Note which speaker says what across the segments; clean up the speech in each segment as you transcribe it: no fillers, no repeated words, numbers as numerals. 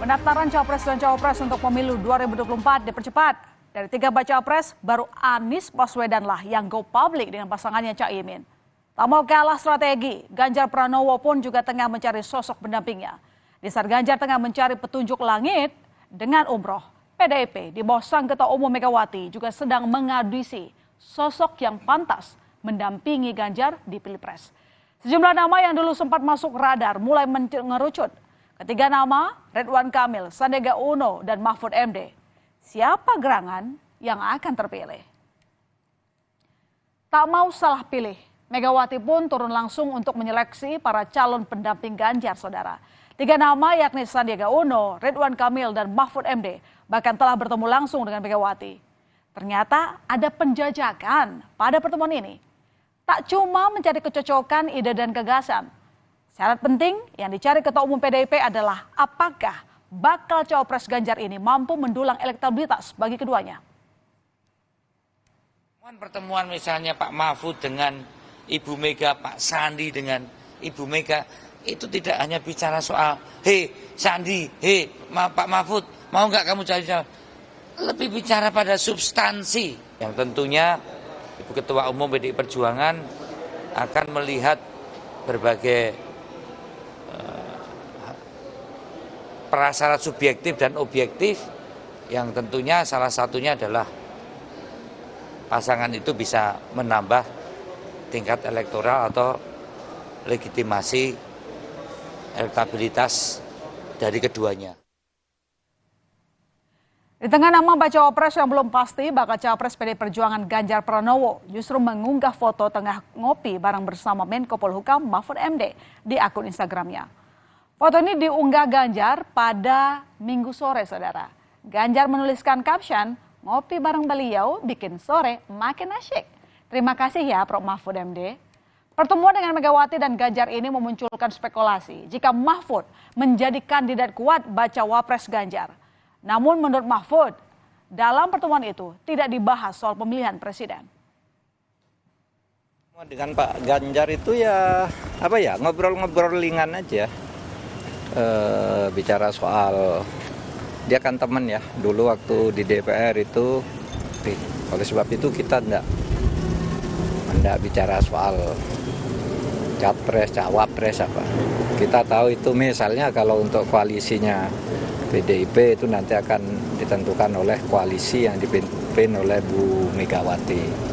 Speaker 1: Pendaftaran Capres dan Cawapres untuk pemilu 2024 dipercepat. Dari 3 baca pres, baru Anies Baswedan lah yang go public dengan pasangannya Caimin. Tak mau kalah strategi, Ganjar Pranowo pun juga tengah mencari sosok pendampingnya. Di saat Ganjar tengah mencari petunjuk langit dengan umroh, PDIP di bawah Sang Ketua Umum Megawati juga sedang mengadisi sosok yang pantas mendampingi Ganjar di Pilpres. Sejumlah nama yang dulu sempat masuk radar mulai mengerucut. Ketiga nama, Ridwan Kamil, Sandiaga Uno, dan Mahfud MD. Siapa gerangan yang akan terpilih? Tak mau salah pilih, Megawati pun turun langsung untuk menyeleksi para calon pendamping Ganjar, saudara. 3 nama yakni Sandiaga Uno, Ridwan Kamil, dan Mahfud MD bahkan telah bertemu langsung dengan Megawati. Ternyata ada penjajakan pada pertemuan ini. Tak cuma mencari kecocokan ide dan gagasan. Syarat penting yang dicari Ketua Umum PDIP adalah apakah bakal Cawapres Ganjar ini mampu mendulang elektabilitas bagi keduanya.
Speaker 2: Pertemuan misalnya Pak Mahfud dengan Ibu Mega, Pak Sandi dengan Ibu Mega, itu tidak hanya bicara soal, hei Sandi, hei Pak Mahfud, mau nggak kamu cari calon? Lebih bicara pada substansi. Yang tentunya Ibu Ketua Umum PDI Perjuangan akan melihat berbagai prasyarat subjektif dan objektif yang tentunya salah satunya adalah pasangan itu bisa menambah tingkat elektoral atau legitimasi elektabilitas dari keduanya.
Speaker 1: Di tengah nama bacawa pres yang belum pasti, bakal Cawapres PDI Perjuangan Ganjar Pranowo justru mengunggah foto tengah ngopi bareng bersama Menko Polhukam Mahfud MD di akun Instagramnya. Foto ini diunggah Ganjar pada Minggu sore, saudara. Ganjar menuliskan caption, ngopi bareng beliau bikin sore makin asyik. Terima kasih ya Prof. Mahfud MD. Pertemuan dengan Megawati dan Ganjar ini memunculkan spekulasi jika Mahfud menjadi kandidat kuat bacawa pres Ganjar. Namun menurut Mahfud, dalam pertemuan itu tidak dibahas soal pemilihan presiden.
Speaker 3: Dengan Pak Ganjar itu ya ngobrol-ngobrol ringan aja. Bicara soal dia kan teman ya, dulu waktu di DPR itu, oleh sebab itu kita enggak bicara soal capres, cawapres apa. Kita tahu itu misalnya kalau untuk koalisinya PDIP itu nanti akan ditentukan oleh koalisi yang dipimpin oleh Bu Megawati.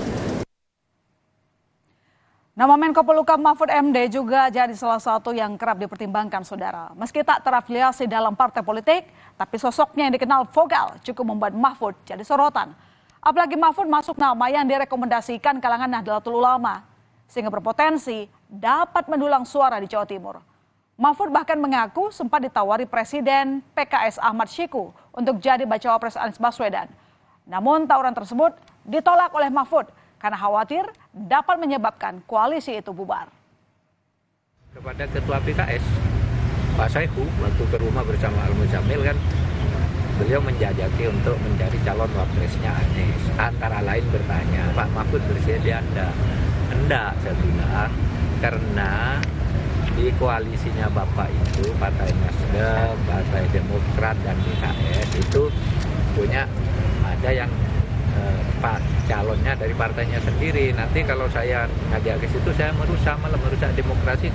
Speaker 1: Nama Menko Polhukam Mahfud MD juga jadi salah satu yang kerap dipertimbangkan, saudara. Meski tak terafiliasi dalam partai politik, tapi sosoknya yang dikenal vokal cukup membuat Mahfud jadi sorotan. Apalagi Mahfud masuk nama yang direkomendasikan kalangan Nahdlatul Ulama, sehingga berpotensi dapat mendulang suara di Jawa Timur. Mahfud bahkan mengaku sempat ditawari Presiden PKS Ahmad Syiku untuk jadi bacawa pres Anies Baswedan. Namun tawaran tersebut ditolak oleh Mahfud karena khawatir dapat menyebabkan koalisi itu bubar.
Speaker 4: Kepada Ketua PKS, Pak Saihu, waktu ke rumah bersama Al-Muzamil kan, beliau menjajaki untuk menjadi calon wapresnya Anies. Antara lain bertanya, Pak Mahfud bersedia enggak? Enggak, saya bilang, karena di koalisinya Bapak itu, Partai Nasdem, Partai Demokrat, dan PKS itu punya ada yang Pak calonnya dari partainya sendiri. Nanti kalau saya ngajak ke situ saya malah merusak demokrasi.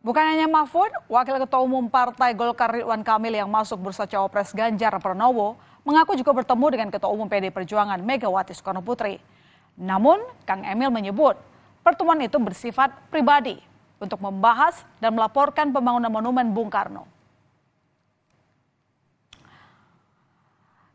Speaker 1: Bukan hanya Mahfud, Wakil Ketua Umum Partai Golkar Ridwan Kamil yang masuk bursa Cawapres Ganjar Pranowo mengaku juga bertemu dengan Ketua Umum PDI Perjuangan Megawati Soekarno Putri. Namun, Kang Emil menyebut pertemuan itu bersifat pribadi untuk membahas dan melaporkan pembangunan monumen Bung Karno.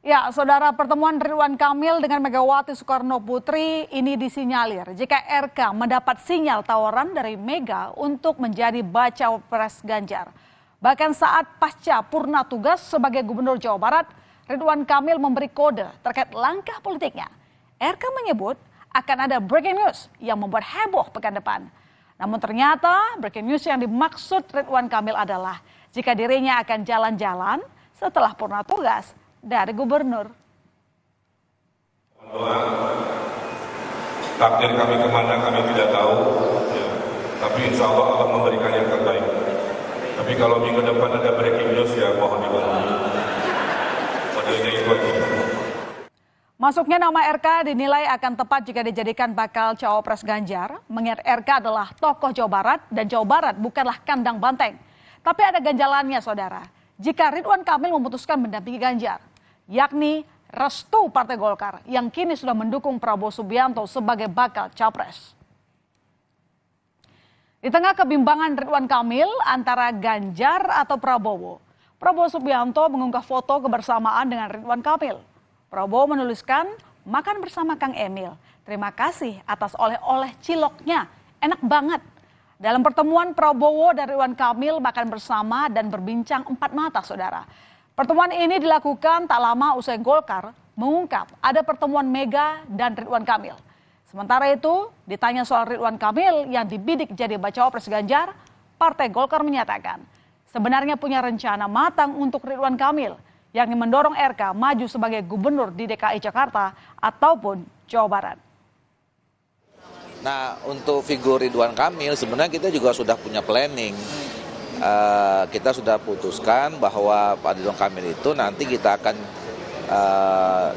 Speaker 1: Ya, saudara, pertemuan Ridwan Kamil dengan Megawati Soekarno Putri ini disinyalir jika RK mendapat sinyal tawaran dari Mega untuk menjadi bacawa pres Ganjar. Bahkan saat pasca purna tugas sebagai Gubernur Jawa Barat, Ridwan Kamil memberi kode terkait langkah politiknya. RK menyebut akan ada breaking news yang membuat heboh pekan depan. Namun ternyata breaking news yang dimaksud Ridwan Kamil adalah jika dirinya akan jalan-jalan setelah purna tugas dari gubernur.
Speaker 5: Takdir kami kemana kami tidak tahu, ya. Tapi insya Allah memberikan yang terbaik. Tapi kalau minggu depan ada breaking news ya mohon dimaklumi. Modelnya itu aja.
Speaker 1: Masuknya nama RK dinilai akan tepat jika dijadikan bakal cawapres Ganjar, mengingat RK adalah tokoh Jawa Barat dan Jawa Barat bukanlah kandang banteng. Tapi ada ganjalannya, saudara, jika Ridwan Kamil memutuskan mendampingi Ganjar, yakni restu Partai Golkar yang kini sudah mendukung Prabowo Subianto sebagai bakal capres. Di tengah kebimbangan Ridwan Kamil antara Ganjar atau Prabowo, Prabowo Subianto mengunggah foto kebersamaan dengan Ridwan Kamil. Prabowo menuliskan, makan bersama Kang Emil. Terima kasih atas oleh-oleh ciloknya. Enak banget. Dalam pertemuan Prabowo dan Ridwan Kamil makan bersama dan berbincang empat mata, saudara. Pertemuan ini dilakukan tak lama usai Golkar mengungkap ada pertemuan Mega dan Ridwan Kamil. Sementara itu, ditanya soal Ridwan Kamil yang dibidik jadi bacawapres Ganjar, Partai Golkar menyatakan sebenarnya punya rencana matang untuk Ridwan Kamil, yakni mendorong RK maju sebagai gubernur di DKI Jakarta ataupun Jawa Barat.
Speaker 6: Nah, untuk figur Ridwan Kamil sebenarnya kita juga sudah punya planning. Kita sudah putuskan bahwa Pak Ridwan Kamil itu nanti kita akan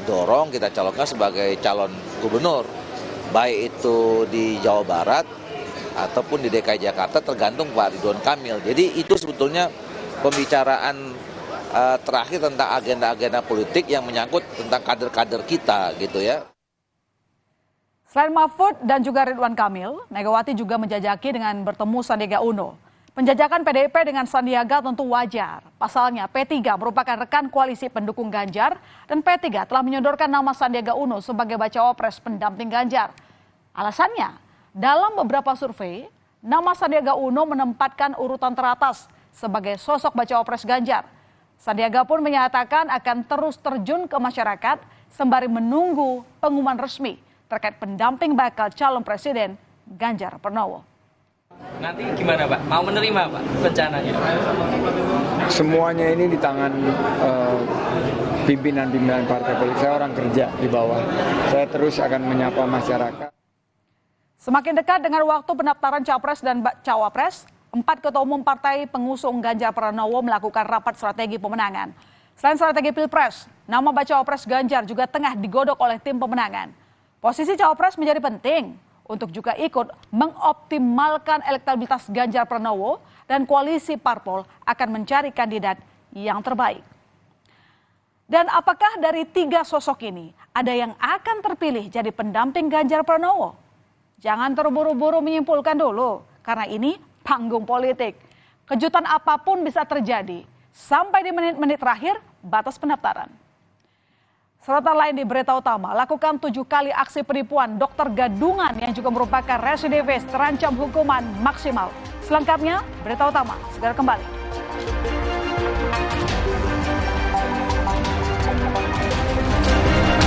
Speaker 6: dorong, kita calonkan sebagai calon gubernur. Baik itu di Jawa Barat ataupun di DKI Jakarta tergantung Pak Ridwan Kamil. Jadi itu sebetulnya pembicaraan terakhir tentang agenda-agenda politik yang menyangkut tentang kader-kader kita gitu ya.
Speaker 1: Selain Mahfud dan juga Ridwan Kamil, Megawati juga menjajaki dengan bertemu Sandiaga Uno. Penjajakan PDIP dengan Sandiaga tentu wajar. Pasalnya P3 merupakan rekan koalisi pendukung Ganjar dan P3 telah menyodorkan nama Sandiaga Uno sebagai bacawapres pendamping Ganjar. Alasannya, dalam beberapa survei, nama Sandiaga Uno menempatkan urutan teratas sebagai sosok bacawapres Ganjar. Sandiaga pun menyatakan akan terus terjun ke masyarakat sembari menunggu pengumuman resmi terkait pendamping bakal calon presiden Ganjar Pranowo.
Speaker 7: Nanti gimana Pak? Mau menerima Pak rencananya?
Speaker 8: Semuanya ini di tangan pimpinan-pimpinan partai politik. Saya orang kerja di bawah. Saya terus akan menyapa masyarakat.
Speaker 1: Semakin dekat dengan waktu pendaftaran capres dan cawapres, 4 ketua umum partai pengusung Ganjar Pranowo melakukan rapat strategi pemenangan. Selain strategi Pilpres, nama bacawapres Ganjar juga tengah digodok oleh tim pemenangan. Posisi cawapres menjadi penting untuk juga ikut mengoptimalkan elektabilitas Ganjar Pranowo dan koalisi parpol akan mencari kandidat yang terbaik. Dan apakah dari 3 sosok ini ada yang akan terpilih jadi pendamping Ganjar Pranowo? Jangan terburu-buru menyimpulkan dulu, karena ini panggung politik. Kejutan apapun bisa terjadi sampai di menit-menit terakhir batas pendaftaran. Sorotan lain di Berita Utama, lakukan 7 kali aksi penipuan dokter gadungan yang juga merupakan residivis terancam hukuman maksimal. Selengkapnya, Berita Utama segera kembali.